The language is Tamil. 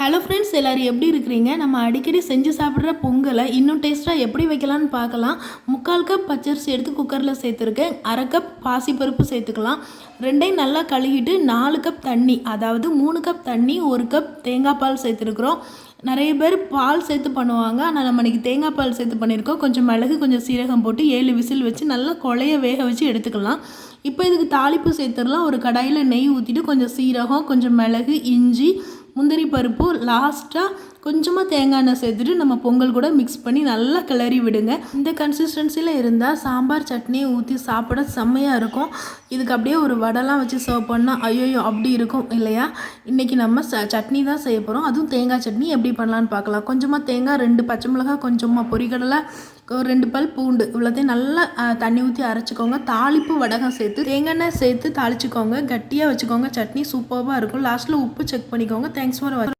ஹலோ ஃப்ரெண்ட்ஸ், எல்லோரும் எப்படி இருக்கிறீங்க? நம்ம அடிக்கடி செஞ்சு சாப்பிட்ற பொங்கலை இன்னும் டேஸ்ட்டாக எப்படி வைக்கலான்னு பார்க்கலாம். 3/4 கப் பச்சரிசி எடுத்து குக்கரில் சேர்த்துருக்கேன். 1/2 கப் பாசிப்பருப்பு சேர்த்துக்கலாம். ரெண்டையும் நல்லா கழுகிட்டு 4 கப் தண்ணி, அதாவது 3 கப் தண்ணி 1 கப் தேங்காய் பால் சேர்த்துருக்குறோம். நிறைய பேர் பால் சேர்த்து பண்ணுவாங்க, ஆனால் நம்ம இன்றைக்கி தேங்காய் பால் சேர்த்து பண்ணியிருக்கோம். கொஞ்சம் மிளகு, கொஞ்சம் சீரகம் போட்டு 7 விசில் வச்சு நல்லா கொலைய வேக வச்சு எடுத்துக்கலாம். இப்போ இதுக்கு தாளிப்பு சேர்த்துடலாம். ஒரு கடாயில் நெய் ஊற்றிட்டு கொஞ்சம் சீரகம், கொஞ்சம் மிளகு, இஞ்சி, முந்திரி பருப்பு, லாஸ்ட்டாக கொஞ்சமாக தேங்காய் எண்ணெய் சேர்த்துட்டு நம்ம பொங்கல் கூட மிக்ஸ் பண்ணி நல்லா கிளறி விடுங்க. இந்த கன்சிஸ்டன்சியில் இருந்தால் சாம்பார் சட்னியை ஊற்றி சாப்பிட செம்மையாக இருக்கும். இதுக்கு அப்படியே ஒரு வடைலாம் வச்சு சர்வ் பண்ணால் ஐயோ அப்படி இருக்கும் இல்லையா? இன்றைக்கி நம்ம சட்னி தான் செய்ய போகிறோம். அதுவும் தேங்காய் சட்னி எப்படி பண்ணலான்னு பார்க்கலாம். கொஞ்சமாக தேங்காய், 2 பச்சை மிளகாய், கொஞ்சமாக பொரிக்கடலை, 2 பல் பூண்டு, இவ்வளோத்தையும் நல்லா தண்ணி ஊற்றி அரைச்சிக்கோங்க. தாளிப்பு வடகம் சேர்த்து தேங்காய் எண்ணெய் சேர்த்து தாளிச்சிக்கோங்க. கட்டியாக வச்சுக்கோங்க. சட்னி சூப்பராக இருக்கும். லாஸ்ட்டில் உப்பு செக் பண்ணிக்கோங்க. தேங்க்ஸ் ஃபார் வாட்சிங்.